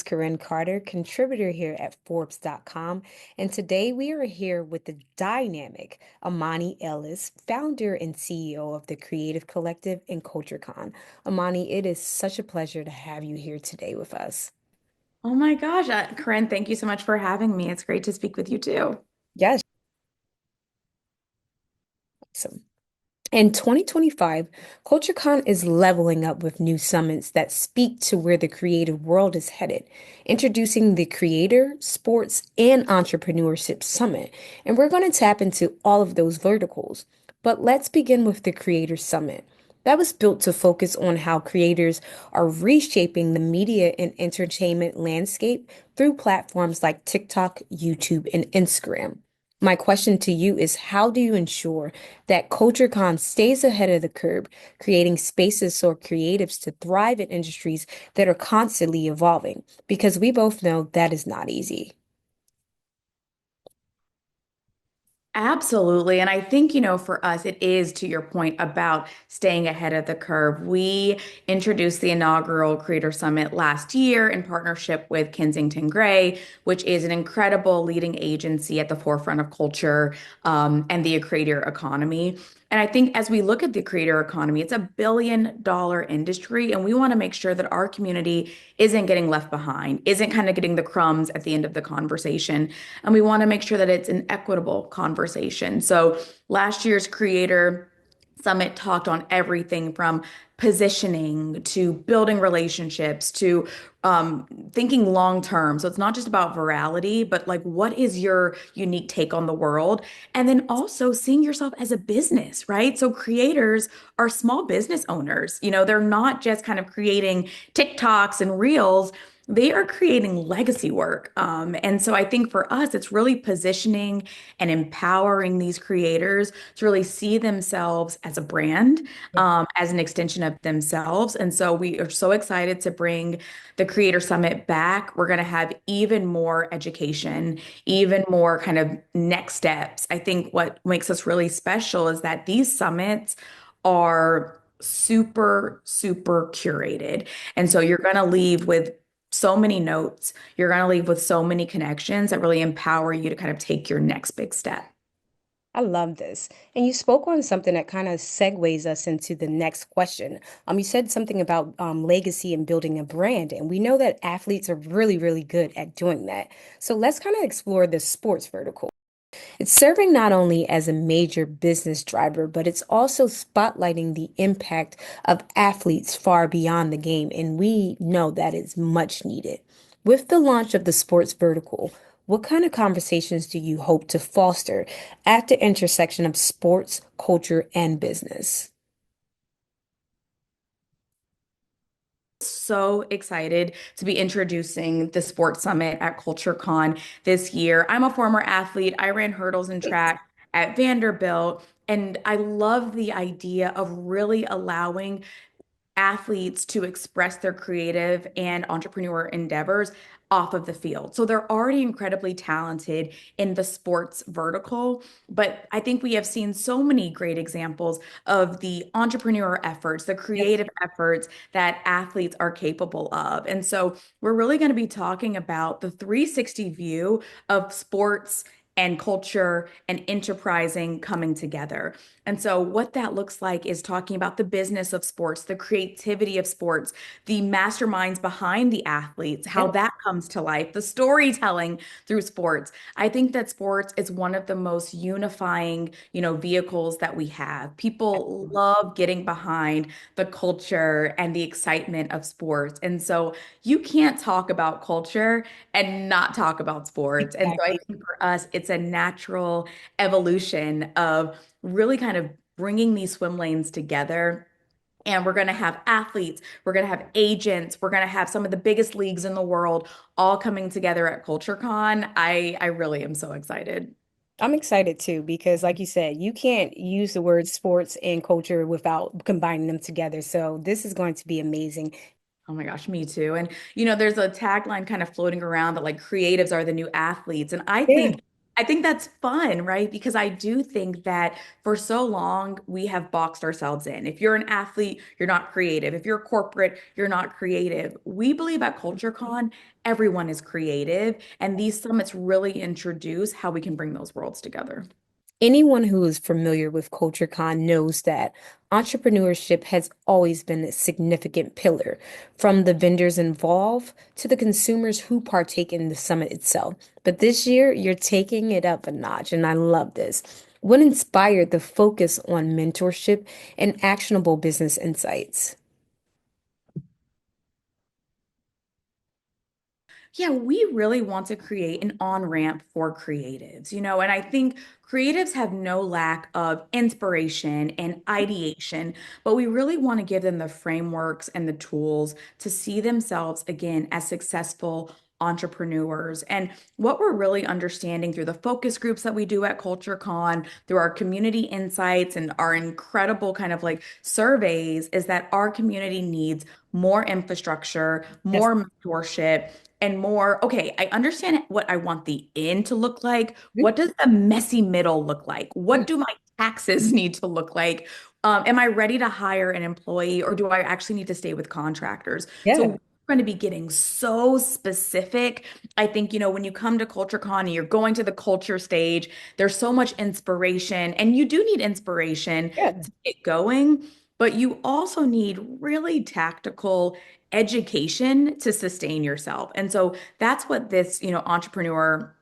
Corinne Carter, contributor here at Forbes.com. And today we are here with the dynamic Imani Ellis, founder and CEO of the Creative Collective and CultureCon. Imani, it is such a pleasure to have you here today with us. Oh my gosh, Corinne, thank you so much for having me. It's great to speak with you too. Yes. Awesome. In 2025, CultureCon is leveling up with new summits that speak to where the creative world is headed, introducing the Creator, Sports, and Entrepreneurship Summit. And we're going to tap into all of those verticals. But let's begin with the Creator Summit. That was built to focus on how creators are reshaping the media and entertainment landscape through platforms like TikTok, YouTube, and Instagram. My question to you is how do you ensure that CultureCon stays ahead of the curve, creating spaces for creatives to thrive in industries that are constantly evolving? Because we both know that is not easy. Absolutely. And I think, for us, it is to your point about staying ahead of the curve. We introduced the inaugural Creator Summit last year in partnership with Kensington Gray, which is an incredible leading agency at the forefront of culture, and the creator economy. And I think as we look at the creator economy, it's $1 billion industry, and we want to make sure that our community isn't getting left behind, isn't kind of getting the crumbs at the end of the conversation. And we want to make sure that it's an equitable conversation. So last year's Creator Summit talked on everything from positioning to building relationships to thinking long term. So it's not just about virality, but like what is your unique take on the world? And then also seeing yourself as a business, right? So creators are small business owners. They're not just kind of creating TikToks and reels. They are creating legacy work. And so I think for us, it's really positioning and empowering these creators to really see themselves as a brand, as an extension of themselves. And so we are so excited to bring the Creator Summit back. We're going to have even more education, even more kind of next steps. I think what makes us really special is that these summits are super, super curated. And so you're going to leave with so many notes. You're going to leave with so many connections that really empower you to kind of take your next big step. I love this. And you spoke on something that kind of segues us into the next question. You said something about legacy and building a brand, and we know that athletes are really, really good at doing that. So let's kind of explore the sports vertical. It's serving not only as a major business driver, but it's also spotlighting the impact of athletes far beyond the game, and we know that is much needed. With the launch of the sports vertical, what kind of conversations do you hope to foster at the intersection of sports, culture, and business? So excited to be introducing the Sports Summit at CultureCon this year. I'm a former athlete. I ran hurdles and track at Vanderbilt, and I love the idea of really allowing athletes to express their creative and entrepreneur endeavors off of the field. So they're already incredibly talented in the sports vertical, but I think we have seen so many great examples of the entrepreneur efforts, the creative efforts that athletes are capable of. And so we're really going to be talking about the 360 view of sports and culture and enterprising coming together. And so, what that looks like is talking about the business of sports, the creativity of sports, the masterminds behind the athletes, how Yes. that comes to life, the storytelling through sports. I think that sports is one of the most unifying, vehicles that we have. People love getting behind the culture and the excitement of sports. And so, you can't talk about culture and not talk about sports. And so, I Exactly. think for us, it's a natural evolution of really kind of bringing these swim lanes together. And we're going to have athletes, we're going to have agents, we're going to have some of the biggest leagues in the world all coming together at CultureCon. I really am so excited. I'm excited too because, like you said, you can't use the word sports and culture without combining them together. So, this is going to be amazing. Oh my gosh, me too. And there's a tagline kind of floating around that like creatives are the new athletes. And I Yeah. think I think that's fun, right? Because I do think that for so long we have boxed ourselves in. If you're an athlete, you're not creative. If you're corporate, you're not creative. We believe at CultureCon, everyone is creative, and these summits really introduce how we can bring those worlds together. Anyone who is familiar with CultureCon knows that entrepreneurship has always been a significant pillar, from the vendors involved to the consumers who partake in the summit itself. But this year, you're taking it up a notch, and I love this. What inspired the focus on mentorship and actionable business insights? Yeah, we really want to create an on-ramp for creatives, and I think creatives have no lack of inspiration and ideation, but we really want to give them the frameworks and the tools to see themselves again as successful entrepreneurs. And what we're really understanding through the focus groups that we do at CultureCon, through our community insights and our incredible kind of like surveys, is that our community needs more infrastructure, Yes. more mentorship and more, okay, I understand what I want the end to look like. What does the messy middle look like? What do my taxes need to look like? Am I ready to hire an employee or do I actually need to stay with contractors? So Yeah. we're going to be getting so specific. I think, when you come to CultureCon and you're going to the culture stage, there's so much inspiration, and you do need inspiration Yeah. to get going, but you also need really tactical education to sustain yourself. And so that's what this, entrepreneur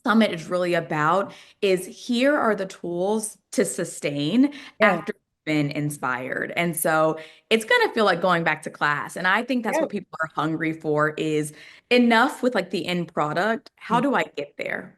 summit is really about is here are the tools to sustain Yeah. after you've been inspired. And so it's going to feel like going back to class. And I think that's Yeah. what people are hungry for is enough with like the end product. How do I get there?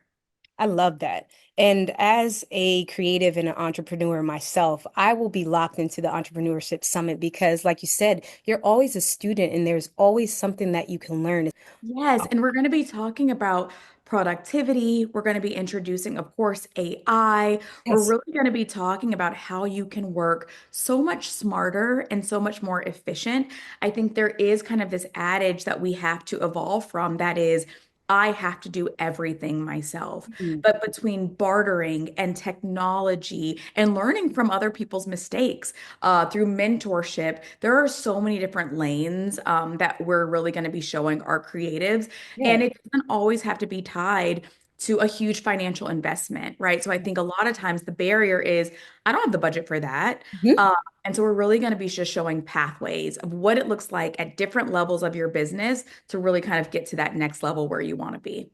I love that. And as a creative and an entrepreneur myself, I will be locked into the entrepreneurship summit because, like you said, you're always a student and there's always something that you can learn. Yes, and we're going to be talking about productivity. We're going to be introducing, of course, AI. We're Yes. really going to be talking about how you can work so much smarter and so much more efficient. I think there is kind of this adage that we have to evolve from that is, I have to do everything myself. Mm. But between bartering and technology and learning from other people's mistakes, through mentorship. There are so many different lanes that we're really going to be showing our creatives. Yeah. And it doesn't always have to be tied to a huge financial investment, right? So I think a lot of times the barrier is, I don't have the budget for that. Mhm. Uh, and so we're really going to be just showing pathways of what it looks like at different levels of your business to really kind of get to that next level where you want to be.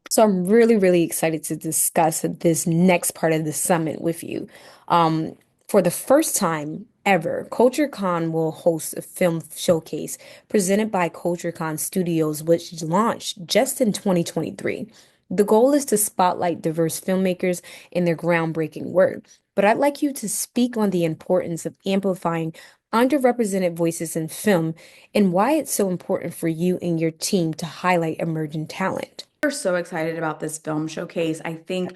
So I'm really, really excited to discuss this next part of the summit with you. Um, for the first time ever, CultureCon will host a film showcase presented by CultureCon Studios, which launched just in 2023. The goal is to spotlight diverse filmmakers and their groundbreaking work. But I'd like you to speak on the importance of amplifying underrepresented voices in film and why it's so important for you and your team to highlight emerging talent. We're so excited about this film showcase. I think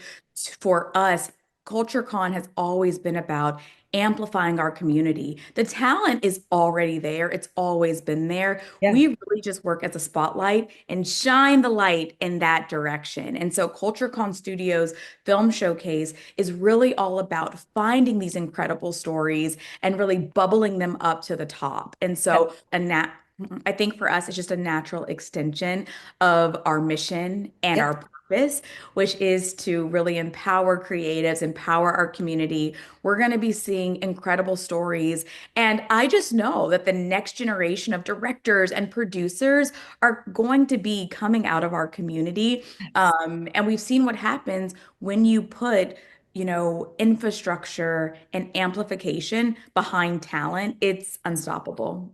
for us, CultureCon has always been about amplifying our community. The talent is already there, it's always been there. Yeah. We really just work as a spotlight and shine the light in that direction. And so, CultureCon Studios Film Showcase is really all about finding these incredible stories and really bubbling them up to the top. And so, I think for us, it's just a natural extension of our mission and Yeah. our purpose, which is to really empower creatives, empower our community. We're going to be seeing incredible stories. And I just know that the next generation of directors and producers are going to be coming out of our community. And we've seen what happens when you put infrastructure and amplification behind talent, it's unstoppable.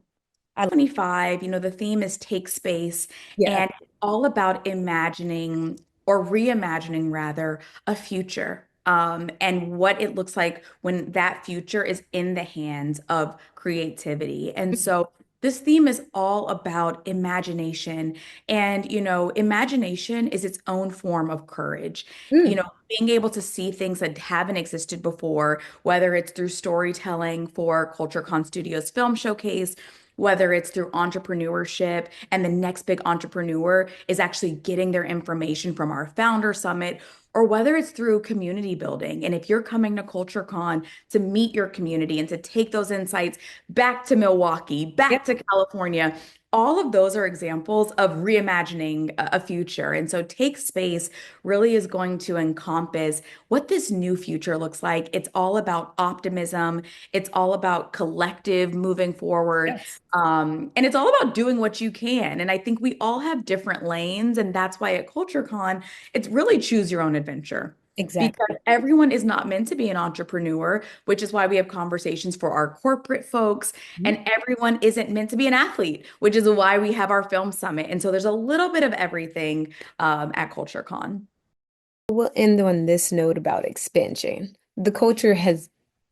I 25, the theme is take space, yeah. and it's all about imagining or reimagining rather a future, and what it looks like when that future is in the hands of creativity. And so this theme is all about imagination, and imagination is its own form of courage. Mm. Being able to see things that haven't existed before, whether it's through storytelling for CultureCon Studios Film Showcase, whether it's through entrepreneurship and the next big entrepreneur is actually getting their information from our founder summit, or whether it's through community building. And if you're coming to CultureCon to meet your community and to take those insights back to Milwaukee, Yeah, back to California, all of those are examples of reimagining a future. And so Take Space really is going to encompass what this new future looks like. It's all about optimism. It's all about collective moving forward. yes, And it's all about doing what you can. And I think we all have different lanes. And that's why at CultureCon, it's really choose your own adventure. Because exactly. everyone is not meant to be an entrepreneur, which is why we have conversations for our corporate folks, Mhm. and everyone isn't meant to be an athlete, which is why we have our film summit. And so there's a little bit of everything at CultureCon. We'll end on this note about expansion. The culture has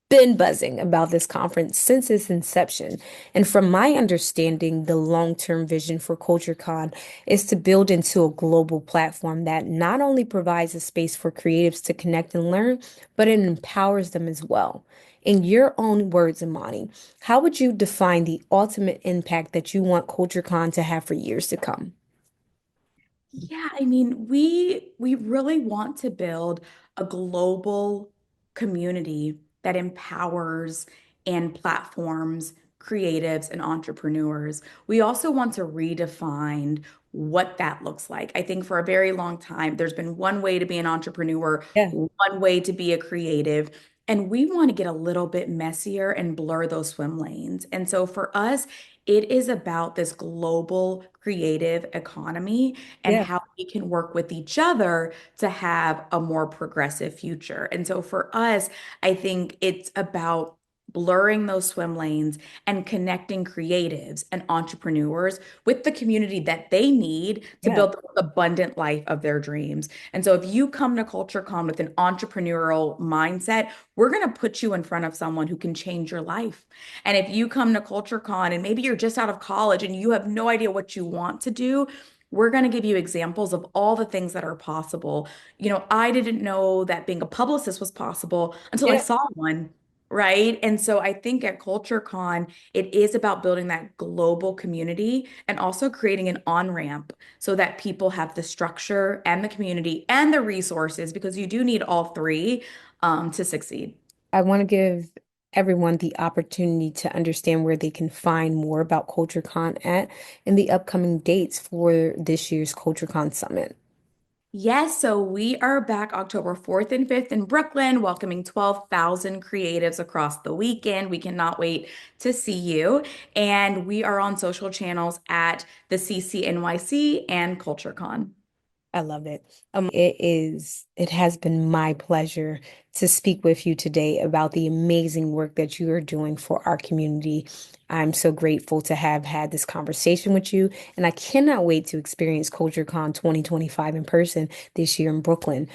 been buzzing about this conference since its inception. And from my understanding, the long-term vision for CultureCon is to build into a global platform that not only provides a space for creatives to connect and learn, but it empowers them as well. In your own words, Imani, how would you define the ultimate impact that you want CultureCon to have for years to come? Yeah, I mean, we really want to build a global community that empowers and platforms creatives and entrepreneurs. We also want to redefine what that looks like. I think for a very long time, there's been one way to be an entrepreneur, Yeah, one way to be a creative, and we want to get a little bit messier and blur those swim lanes. And so for us, it is about this global creative economy and yeah, how we can work with each other to have a more progressive future. And so for us, I think it's about blurring those swim lanes and connecting creatives and entrepreneurs with the community that they need to yeah, build the abundant life of their dreams. And so if you come to CultureCon with an entrepreneurial mindset, we're going to put you in front of someone who can change your life. And if you come to CultureCon and maybe you're just out of college and you have no idea what you want to do, we're going to give you examples of all the things that are possible. I didn't know that being a publicist was possible until I yeah. saw one, right? And so I think at CultureCon, it is about building that global community and also creating an on-ramp so that people have the structure and the community and the resources, because you do need all three to succeed. I want to give everyone the opportunity to understand where they can find more about CultureCon at and the upcoming dates for this year's CultureCon Summit. Yes, so we are back October 4th and 5th in Brooklyn, welcoming 12,000 creatives across the weekend. We cannot wait to see you. And we are on social channels at the CCNYC and CultureCon. I love it. It has been my pleasure to speak with you today about the amazing work that you are doing for our community. I'm so grateful to have had this conversation with you, and I cannot wait to experience CultureCon 2025 in person this year in Brooklyn.